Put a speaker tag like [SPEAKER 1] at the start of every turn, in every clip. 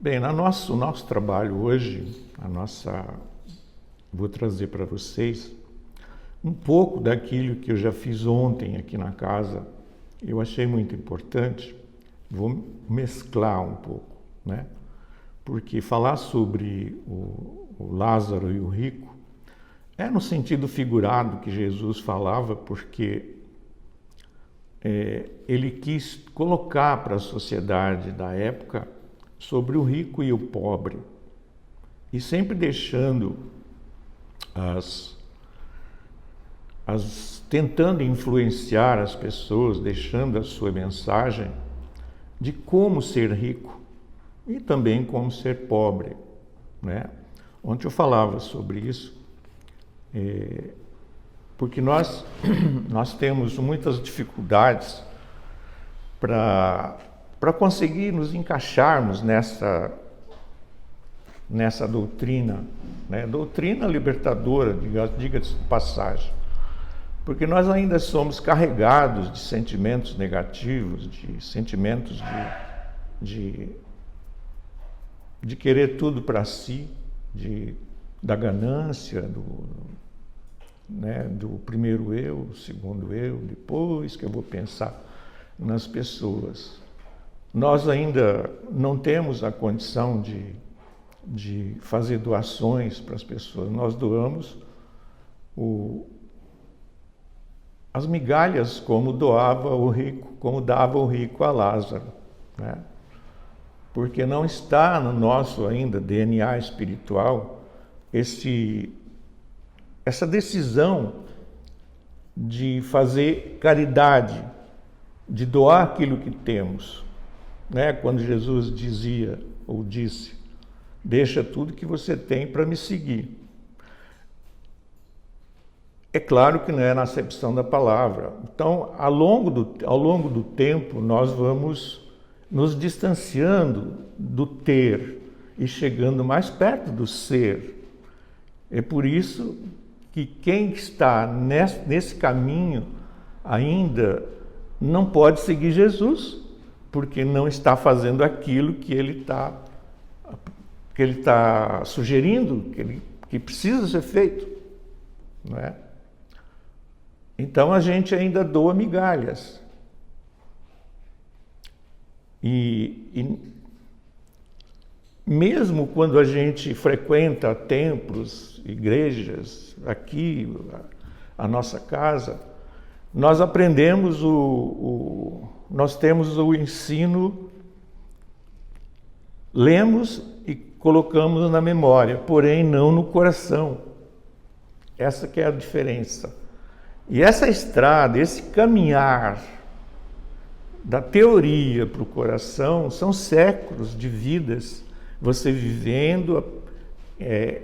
[SPEAKER 1] Bem, o nosso trabalho hoje, vou trazer para vocês um pouco daquilo que eu já fiz ontem aqui na casa. Eu achei muito importante, vou mesclar um pouco, né? Porque falar sobre o Lázaro e o rico é no sentido figurado que Jesus falava, porque ele quis colocar para a sociedade da época sobre o rico e o pobre, e sempre deixando tentando influenciar as pessoas, deixando a sua mensagem de como ser rico e também como ser pobre, né? Ontem eu falava sobre isso, porque nós temos muitas dificuldades para conseguir nos encaixarmos nessa doutrina, né? Doutrina libertadora, diga-se de passagem, porque nós ainda somos carregados de sentimentos negativos, de sentimentos de querer tudo para si, da ganância, do primeiro eu, segundo eu, depois que eu vou pensar nas pessoas. Nós ainda não temos a condição de fazer doações para as pessoas. Nós doamos as migalhas como dava o rico a Lázaro, né? Porque não está no nosso ainda DNA espiritual essa decisão de fazer caridade, de doar aquilo que temos, né? Quando Jesus disse, deixa tudo que você tem para me seguir. É claro que não é na acepção da palavra. Então, ao longo do tempo, nós vamos nos distanciando do ter e chegando mais perto do ser. É por isso que quem está nesse caminho ainda não pode seguir Jesus, porque não está fazendo aquilo que ele está sugerindo, que precisa ser feito, não é? Então a gente ainda doa migalhas. E mesmo quando a gente frequenta templos, igrejas, aqui, a nossa casa, nós aprendemos nós temos o ensino, lemos e colocamos na memória, porém não no coração. Essa que é a diferença. E essa estrada, esse caminhar da teoria para o coração, são séculos de vidas, você vivendo,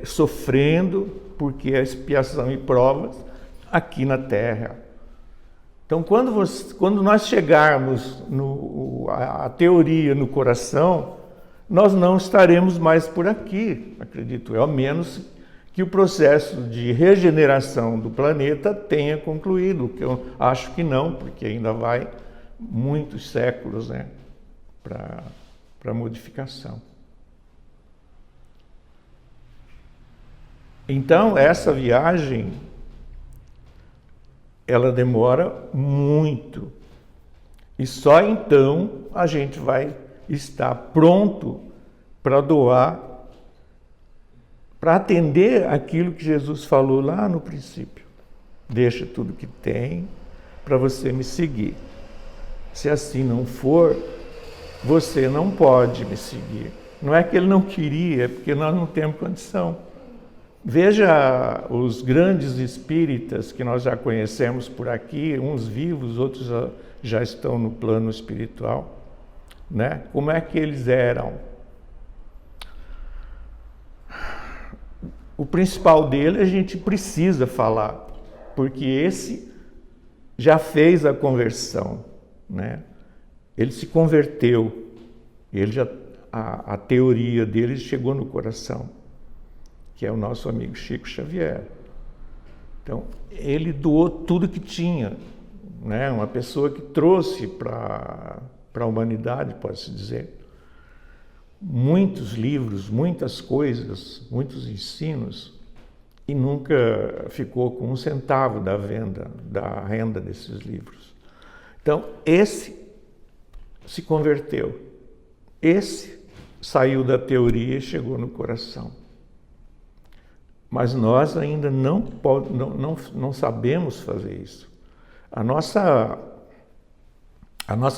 [SPEAKER 1] sofrendo, porque a expiação e provas aqui na Terra. Então, quando nós chegarmos à teoria no coração, nós não estaremos mais por aqui, acredito eu, ao menos que o processo de regeneração do planeta tenha concluído, que eu acho que não, porque ainda vai muitos séculos, né, para modificação. Então, essa viagem, ela demora muito. E só então a gente vai estar pronto para doar, para atender aquilo que Jesus falou lá no princípio. Deixa tudo que tem para você me seguir. Se assim não for, você não pode me seguir. Não é que ele não queria, é porque nós não temos condição. Veja os grandes espíritas que nós já conhecemos por aqui, uns vivos, outros já estão no plano espiritual, né? Como é que eles eram? O principal dele a gente precisa falar, porque esse já fez a conversão, né? Ele se converteu, a teoria dele chegou no coração, que é o nosso amigo Chico Xavier. Então, ele doou tudo que tinha, né? Uma pessoa que trouxe para a humanidade, pode-se dizer, muitos livros, muitas coisas, muitos ensinos, e nunca ficou com um centavo da renda desses livros. Então, esse se converteu, esse saiu da teoria e chegou no coração. Mas nós ainda não sabemos fazer isso. A nossa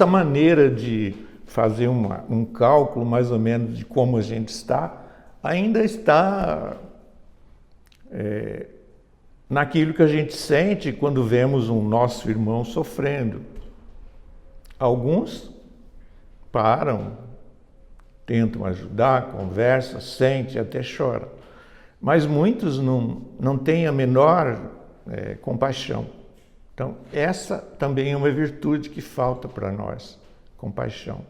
[SPEAKER 1] maneira de fazer um cálculo mais ou menos de como a gente está, ainda está naquilo que a gente sente quando vemos um nosso irmão sofrendo. Alguns param, tentam ajudar, conversam, sentem, até choram. Mas muitos não têm a menor compaixão. Então, essa também é uma virtude que falta para nós, compaixão.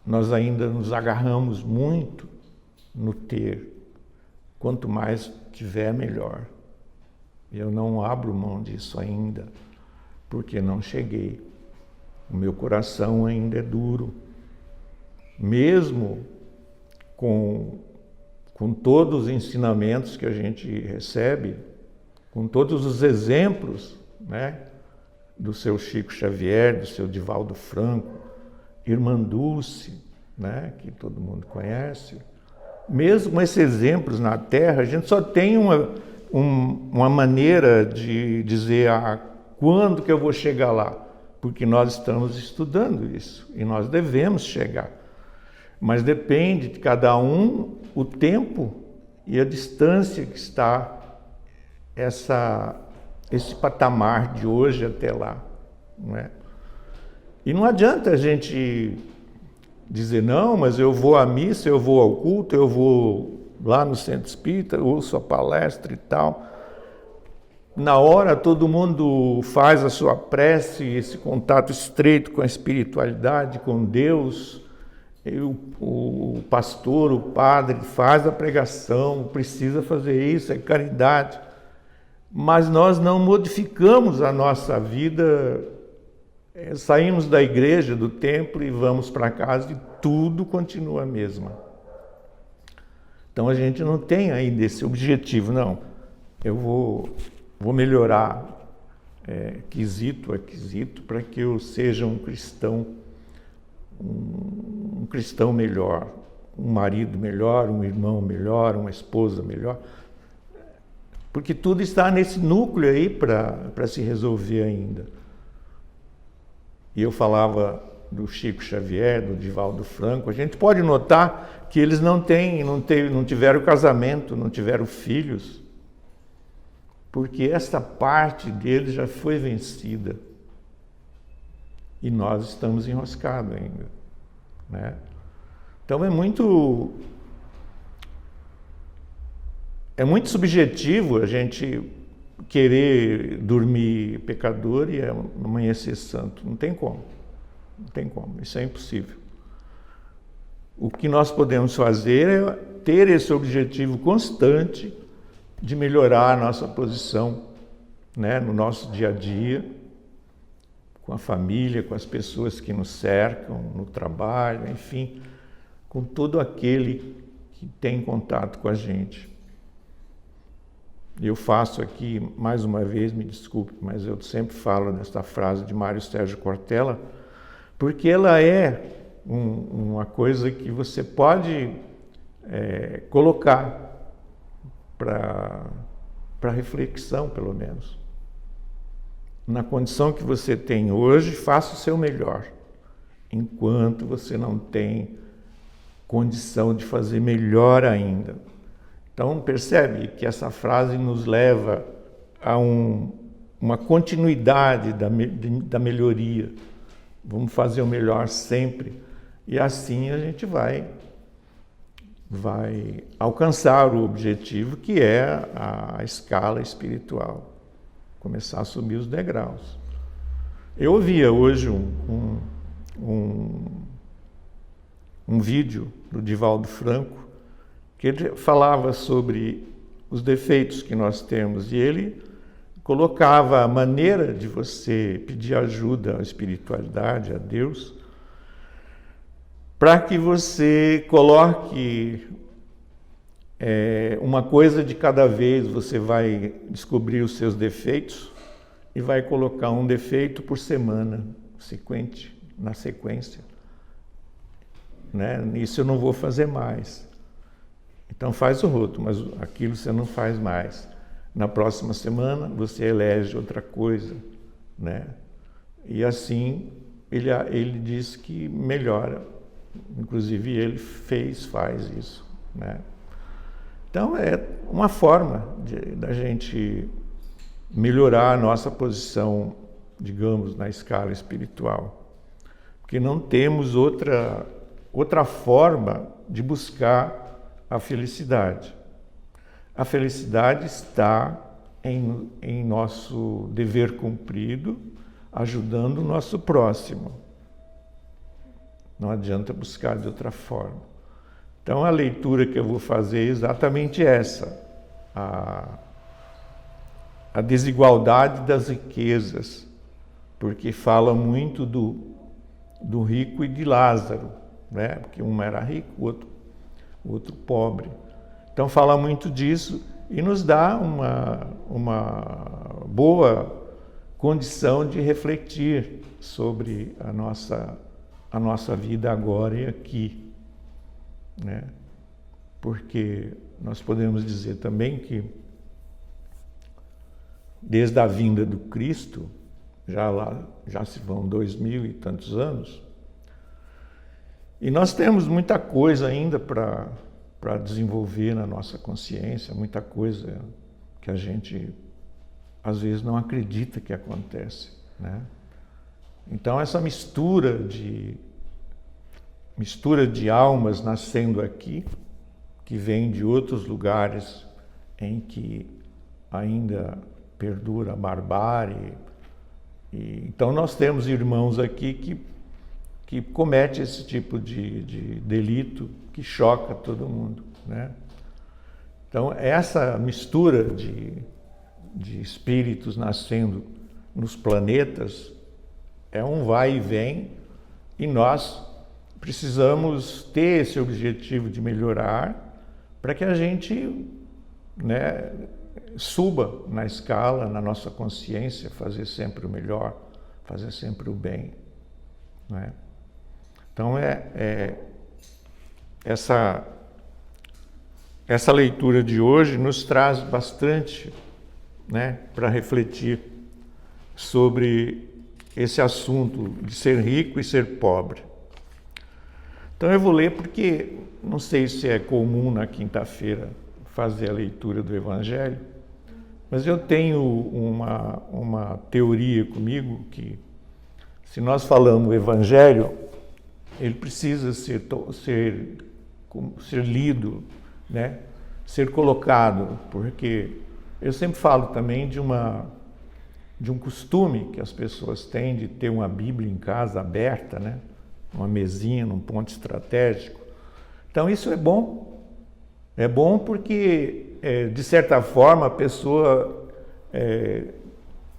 [SPEAKER 1] Nós ainda nos agarramos muito no ter. Quanto mais tiver, melhor. Eu não abro mão disso ainda, porque não cheguei. O meu coração ainda é duro. Mesmo com todos os ensinamentos que a gente recebe, com todos os exemplos, né, do seu Chico Xavier, do seu Divaldo Franco, Irmã Dulce, né, que todo mundo conhece, mesmo com esses exemplos na Terra, a gente só tem uma maneira de dizer quando que eu vou chegar lá, porque nós estamos estudando isso e nós devemos chegar. Mas depende de cada um o tempo e a distância que está esse patamar de hoje até lá, não é? E não adianta a gente dizer, não, mas eu vou à missa, eu vou ao culto, eu vou lá no centro espírita, ouço a palestra e tal. Na hora todo mundo faz a sua prece, esse contato estreito com a espiritualidade, com Deus. O pastor, o padre faz a pregação, precisa fazer isso, é caridade. Mas nós não modificamos a nossa vida, saímos da igreja, do templo e vamos para casa e tudo continua a mesma. Então a gente não tem ainda esse objetivo, não. Eu vou melhorar quesito a quesito para que eu seja um cristão melhor, um marido melhor, um irmão melhor, uma esposa melhor. Porque tudo está nesse núcleo aí para se resolver ainda. E eu falava do Chico Xavier, do Divaldo Franco, a gente pode notar que eles não tiveram casamento, não tiveram filhos, porque essa parte deles já foi vencida. E nós estamos enroscados ainda, né? Então é muito subjetivo a gente querer dormir pecador e amanhecer santo. Não tem como. Não tem como. Isso é impossível. O que nós podemos fazer é ter esse objetivo constante de melhorar a nossa posição, né, no nosso dia a dia, com a família, com as pessoas que nos cercam, no trabalho, enfim, com todo aquele que tem contato com a gente. Eu faço aqui, mais uma vez, me desculpe, mas eu sempre falo nesta frase de Mário Sérgio Cortella, porque ela é uma coisa que você pode colocar para reflexão, pelo menos. Na condição que você tem hoje, faça o seu melhor, enquanto você não tem condição de fazer melhor ainda. Então, percebe que essa frase nos leva a uma continuidade da melhoria. Vamos fazer o melhor sempre. E assim a gente vai alcançar o objetivo, que é a escala espiritual. Começar a subir os degraus. Eu ouvia hoje um vídeo do Divaldo Franco, que ele falava sobre os defeitos que nós temos, e ele colocava a maneira de você pedir ajuda à espiritualidade, a Deus, para que você coloque uma coisa de cada vez. Você vai descobrir os seus defeitos e vai colocar um defeito por semana, na sequência. Né? Isso eu não vou fazer mais. Então faz o roto, mas aquilo você não faz mais. Na próxima semana você elege outra coisa, né? E assim ele diz que melhora. Inclusive ele faz isso, né? Então é uma forma da gente melhorar a nossa posição, digamos, na escala espiritual. Porque não temos outra forma de buscar a felicidade. A felicidade está em nosso dever cumprido, ajudando o nosso próximo. Não adianta buscar de outra forma. Então a leitura que eu vou fazer é exatamente essa. A desigualdade das riquezas, porque fala muito do rico e de Lázaro, né? Porque um era rico, o outro pobre. Então fala muito disso e nos dá uma boa condição de refletir sobre a nossa vida agora e aqui, né? Porque nós podemos dizer também que desde a vinda do Cristo, já se vão 2000 e tantos anos, e nós temos muita coisa ainda para desenvolver na nossa consciência, muita coisa que a gente às vezes não acredita que acontece, né? Então essa mistura de almas nascendo aqui, que vem de outros lugares em que ainda perdura a barbárie. Então nós temos irmãos aqui que comete esse tipo de delito que choca todo mundo, né? Então essa mistura de espíritos nascendo nos planetas é um vai e vem, e nós precisamos ter esse objetivo de melhorar para que a gente, né, suba na escala, na nossa consciência, fazer sempre o melhor, fazer sempre o bem, né? Então essa leitura de hoje nos traz bastante, né, para refletir sobre esse assunto de ser rico e ser pobre. Então eu vou ler porque não sei se é comum na quinta-feira fazer a leitura do Evangelho, mas eu tenho uma teoria comigo que, se nós falamos o Evangelho, ele precisa ser lido, né? Ser colocado, porque eu sempre falo também de um costume que as pessoas têm de ter uma Bíblia em casa aberta, né? Uma mesinha num ponto estratégico. Então isso é bom. É bom porque, de certa forma, a pessoa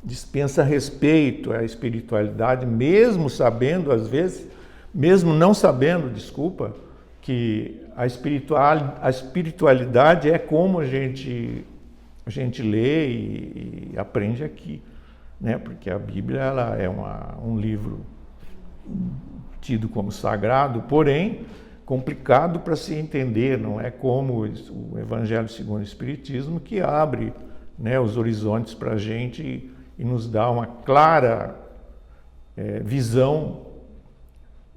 [SPEAKER 1] dispensa respeito à espiritualidade, mesmo sabendo, às vezes, mesmo não sabendo, que a espiritualidade é como a gente lê e aprende aqui, né? Porque a Bíblia ela é um livro tido como sagrado, porém complicado para se entender. Não é como o Evangelho segundo o Espiritismo, que abre, né, os horizontes para a gente e nos dá uma clara visão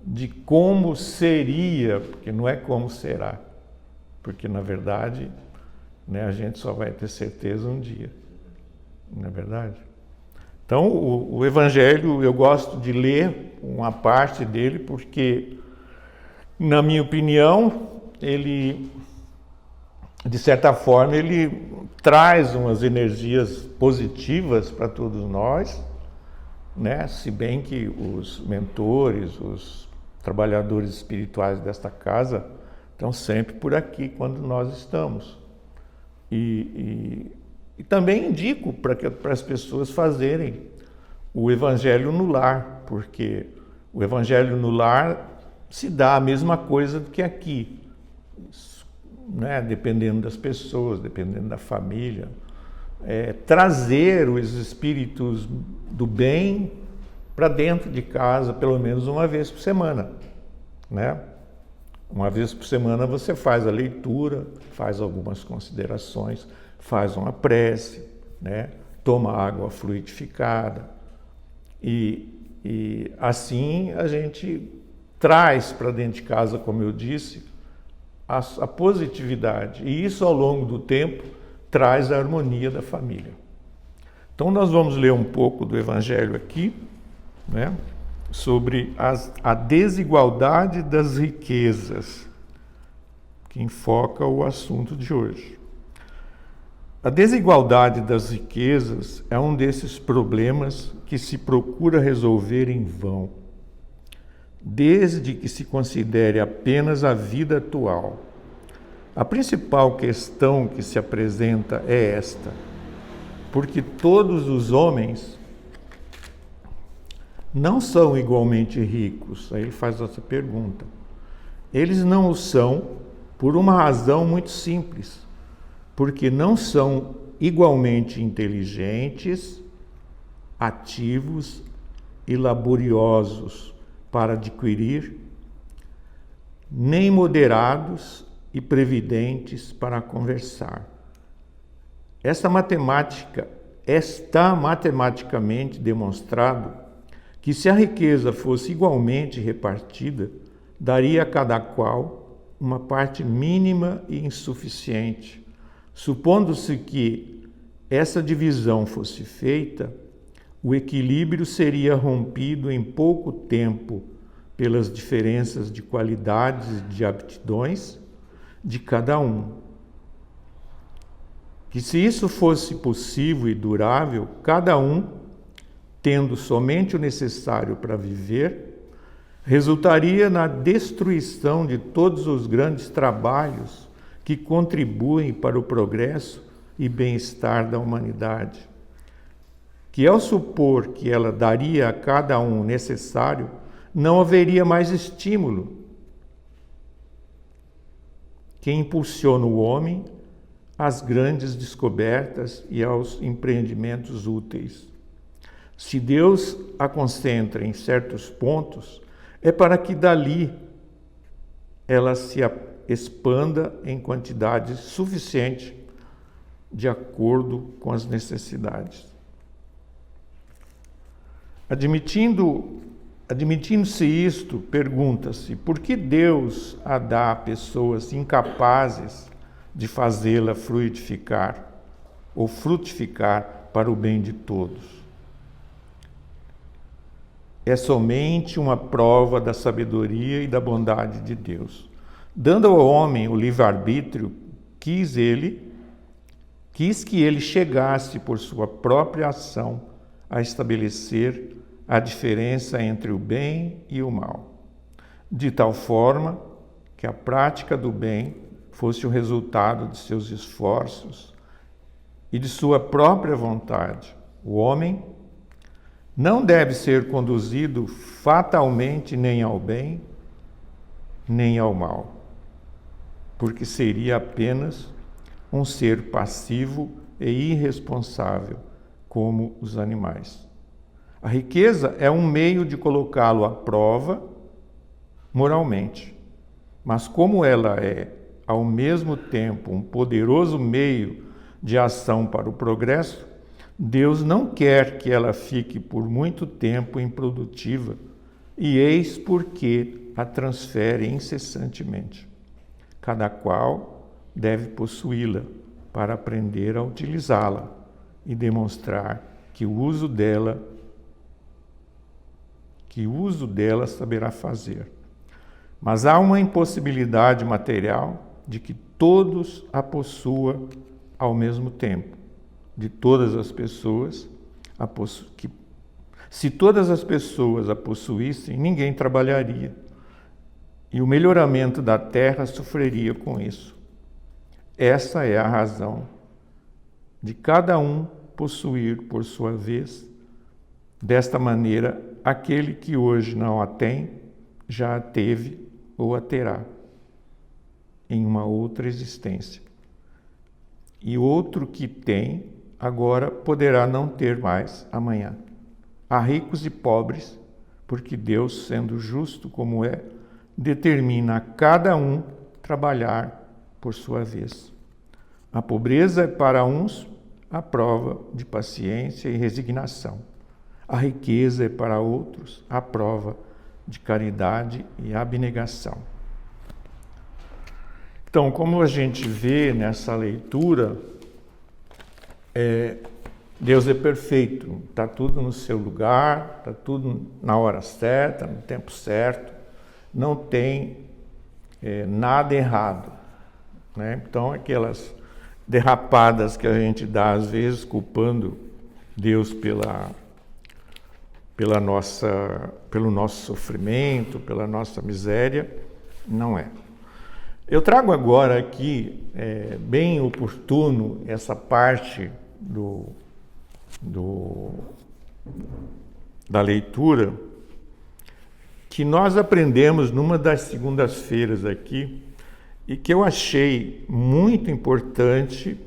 [SPEAKER 1] de como seria, porque não é como será, porque na verdade, né, a gente só vai ter certeza um dia, não é verdade? Então o Evangelho eu gosto de ler uma parte dele porque, na minha opinião, ele, de certa forma, ele traz umas energias positivas para todos nós, né? Se bem que os mentores, os trabalhadores espirituais desta casa estão sempre por aqui quando nós estamos. E também indico para as pessoas fazerem o Evangelho no lar, porque o Evangelho no lar se dá a mesma coisa que aqui, né? Dependendo das pessoas, dependendo da família. Trazer os espíritos do bem para dentro de casa, pelo menos uma vez por semana, né? Uma vez por semana você faz a leitura, faz algumas considerações, faz uma prece, né? Toma água fluidificada e assim a gente traz para dentro de casa, como eu disse, a positividade, e isso ao longo do tempo traz a harmonia da família. Então nós vamos ler um pouco do Evangelho aqui, né, sobre a desigualdade das riquezas, que enfoca o assunto de hoje. A desigualdade das riquezas é um desses problemas que se procura resolver em vão, desde que se considere apenas a vida atual. A principal questão que se apresenta é esta: porque todos os homens não são igualmente ricos. Aí ele faz essa pergunta. Eles não o são por uma razão muito simples, porque não são igualmente inteligentes, ativos e laboriosos para adquirir, nem moderados e previdentes para conversar. Está matematicamente demonstrado que se a riqueza fosse igualmente repartida, daria a cada qual uma parte mínima e insuficiente. Supondo-se que essa divisão fosse feita, o equilíbrio seria rompido em pouco tempo pelas diferenças de qualidades e de aptidões de cada um. Que se isso fosse possível e durável, cada um, tendo somente o necessário para viver, resultaria na destruição de todos os grandes trabalhos que contribuem para o progresso e bem-estar da humanidade. Que ao supor que ela daria a cada um o necessário, não haveria mais estímulo que impulsiona o homem às grandes descobertas e aos empreendimentos úteis. Se Deus a concentra em certos pontos, é para que dali ela se expanda em quantidade suficiente de acordo com as necessidades. Admitindo-se isto, pergunta-se: por que Deus a dá a pessoas incapazes de fazê-la fluidificar ou frutificar para o bem de todos? É somente uma prova da sabedoria e da bondade de Deus. Dando ao homem o livre-arbítrio, quis que ele chegasse por sua própria ação a estabelecer a diferença entre o bem e o mal, de tal forma que a prática do bem fosse o resultado de seus esforços e de sua própria vontade. O homem não deve ser conduzido fatalmente nem ao bem, nem ao mal, porque seria apenas um ser passivo e irresponsável, como os animais. A riqueza é um meio de colocá-lo à prova moralmente, mas como ela é, ao mesmo tempo, um poderoso meio de ação para o progresso, Deus não quer que ela fique por muito tempo improdutiva, e eis porque a transfere incessantemente. Cada qual deve possuí-la para aprender a utilizá-la e demonstrar que o uso dela saberá fazer. Mas há uma impossibilidade material de que todos a possuam ao mesmo tempo. De todas as pessoas, se todas as pessoas a possuíssem, ninguém trabalharia, e o melhoramento da terra sofreria com isso. Essa é a razão de cada um possuir, por sua vez, desta maneira, aquele que hoje não a tem, já a teve ou a terá em uma outra existência. E outro que tem, agora poderá não ter mais amanhã. Há ricos e pobres, porque Deus, sendo justo como é, determina a cada um trabalhar por sua vez. A pobreza é para uns a prova de paciência e resignação. A riqueza é para outros a prova de caridade e abnegação. Então, como a gente vê nessa leitura, Deus é perfeito, está tudo no seu lugar, está tudo na hora certa, no tempo certo, não tem nada errado, né? Então, aquelas derrapadas que a gente dá às vezes, culpando Deus pelo nosso sofrimento, pela nossa miséria, não é. Eu trago agora aqui, bem oportuno, essa parte da leitura que nós aprendemos numa das segundas-feiras aqui e que eu achei muito importante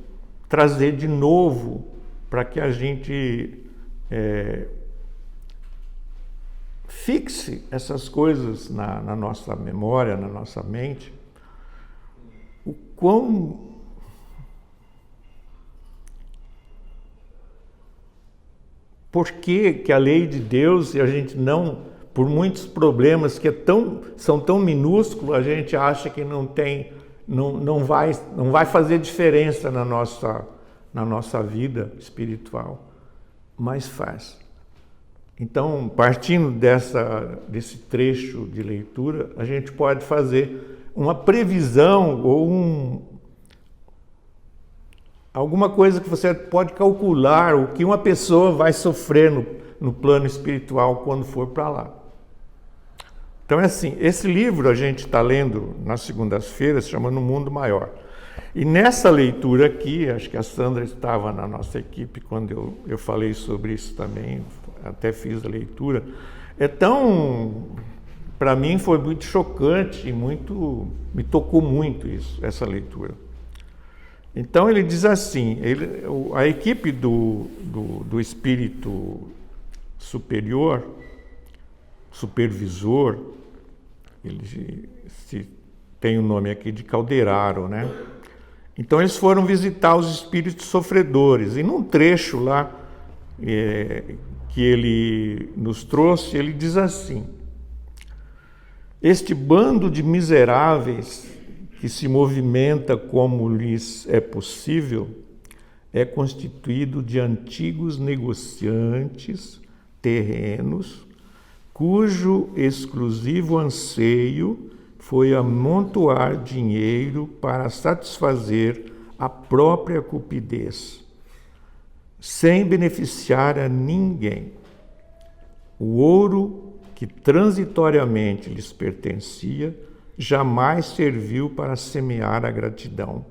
[SPEAKER 1] trazer de novo para que a gente fixe essas coisas na nossa memória, na nossa mente, o quão por que a lei de Deus, e a gente não, por muitos problemas que são tão minúsculos, a gente acha que não vai fazer diferença na nossa vida espiritual, mas faz. Então, partindo desse trecho de leitura, a gente pode fazer uma previsão ou alguma coisa que você pode calcular o que uma pessoa vai sofrer no plano espiritual quando for para lá. Então é assim, esse livro a gente está lendo nas segundas-feiras, se chama No Mundo Maior. E nessa leitura aqui, acho que a Sandra estava na nossa equipe quando eu falei sobre isso também, até fiz a leitura. Para mim foi muito chocante e me tocou muito essa leitura. Então ele diz assim, a equipe do espírito superior, supervisor, ele tem o nome aqui de Calderaro, né? Então eles foram visitar os espíritos sofredores, e num trecho lá que ele nos trouxe, ele diz assim: este bando de miseráveis que se movimenta como lhes é possível, é constituído de antigos negociantes terrenos, cujo exclusivo anseio foi amontoar dinheiro para satisfazer a própria cupidez, sem beneficiar a ninguém. O ouro que transitoriamente lhes pertencia jamais serviu para semear a gratidão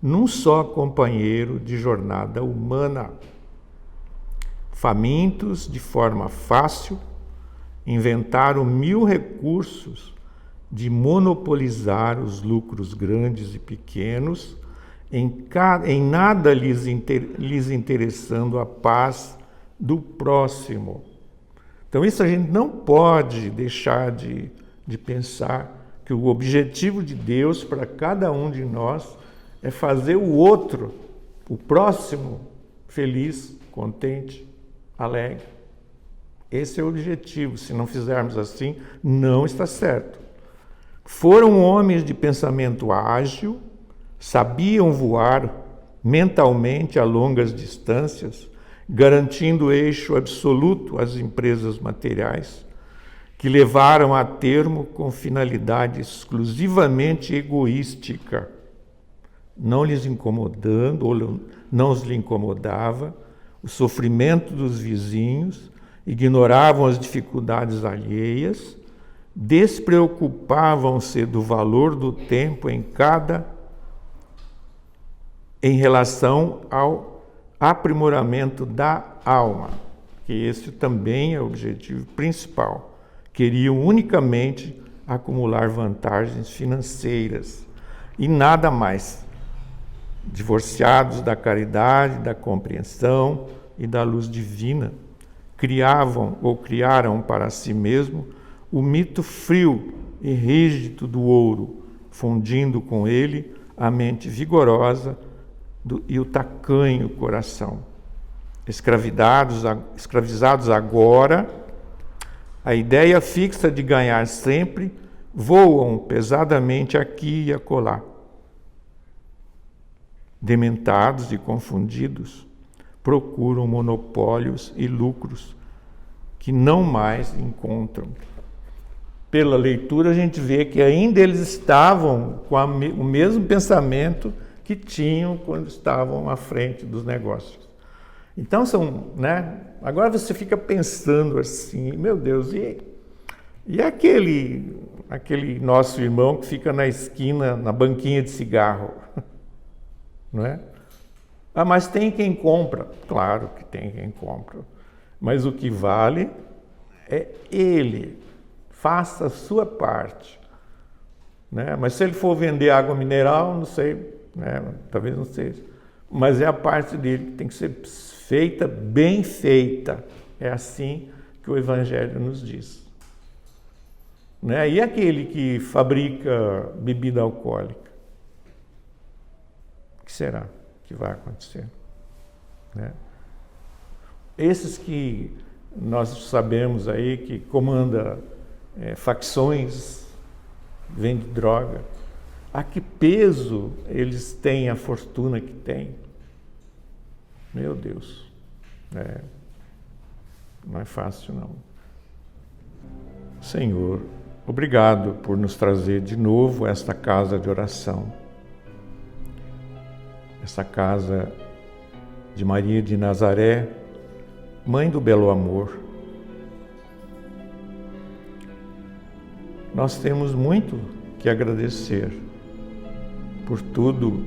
[SPEAKER 1] num só companheiro de jornada humana. Famintos de forma fácil, inventaram 1000 recursos de monopolizar os lucros grandes e pequenos, em nada lhes interessando a paz do próximo. Então isso a gente não pode deixar de pensar, que o objetivo de Deus para cada um de nós é fazer o outro, o próximo, feliz, contente, alegre. Esse é o objetivo. Se não fizermos assim, não está certo. Foram homens de pensamento ágil, sabiam voar mentalmente a longas distâncias, garantindo eixo absoluto às empresas materiais, que levaram a termo com finalidade exclusivamente egoística, não lhes incomodando, ou não os lhe incomodava, o sofrimento dos vizinhos, ignoravam as dificuldades alheias, despreocupavam-se do valor do tempo em relação ao aprimoramento da alma, que esse também é o objetivo principal. Queriam unicamente acumular vantagens financeiras e nada mais. Divorciados da caridade, da compreensão e da luz divina, criavam ou criaram para si mesmo o mito frio e rígido do ouro, fundindo com ele a mente vigorosa e o tacanho coração. Escravizados agora, a ideia fixa de ganhar sempre, voam pesadamente aqui e acolá. Dementados e confundidos, procuram monopólios e lucros que não mais encontram. Pela leitura a gente vê que ainda eles estavam com o mesmo pensamento que tinham quando estavam à frente dos negócios. Então agora você fica pensando assim, meu Deus, e aquele nosso irmão que fica na esquina, na banquinha de cigarro, não é? Ah, mas tem quem compra. Claro que tem quem compra. Mas o que vale é ele. Faça a sua parte. Né? Mas se ele for vender água mineral, não sei, né? Talvez não seja. Mas é a parte dele que tem que ser feita, bem feita. É assim que o Evangelho nos diz. Né? E aquele que fabrica bebida alcoólica? O que será que vai acontecer? Né? Esses que nós sabemos aí que comanda facções, vende droga, a que peso eles têm a fortuna que têm? Meu Deus, não é fácil não. Senhor, obrigado por nos trazer de novo esta casa de oração, essa casa de Maria de Nazaré, Mãe do Belo Amor. Nós temos muito que agradecer por tudo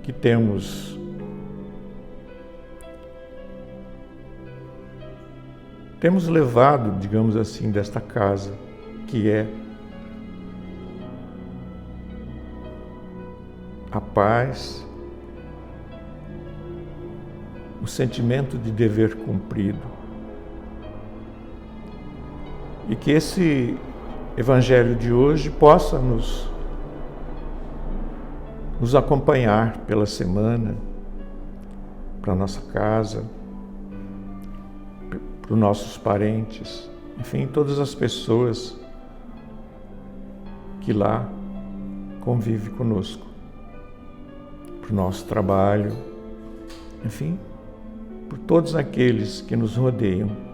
[SPEAKER 1] que temos levado, digamos assim, desta casa, que é a paz, o sentimento de dever cumprido. E que esse Evangelho de hoje possa nos acompanhar pela semana, para a nossa casa, para os nossos parentes, enfim, todas as pessoas que lá convivem conosco, para o nosso trabalho, enfim, por todos aqueles que nos rodeiam,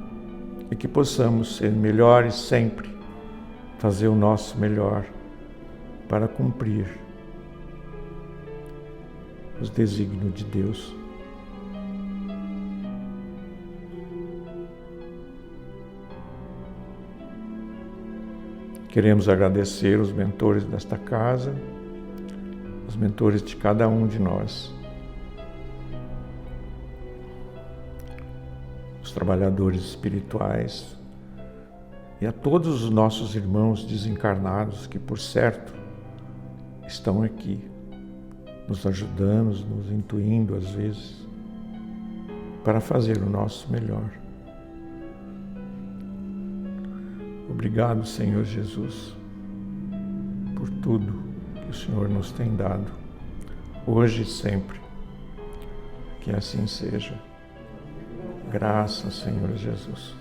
[SPEAKER 1] e que possamos ser melhores sempre, fazer o nosso melhor para cumprir os desígnios de Deus. Queremos agradecer os mentores desta casa, os mentores de cada um de nós, os trabalhadores espirituais e a todos os nossos irmãos desencarnados que, por certo, estão aqui, nos ajudando, nos intuindo às vezes, para fazer o nosso melhor. Obrigado, Senhor Jesus, por tudo que o Senhor nos tem dado, hoje e sempre. Que assim seja. Graças, Senhor Jesus.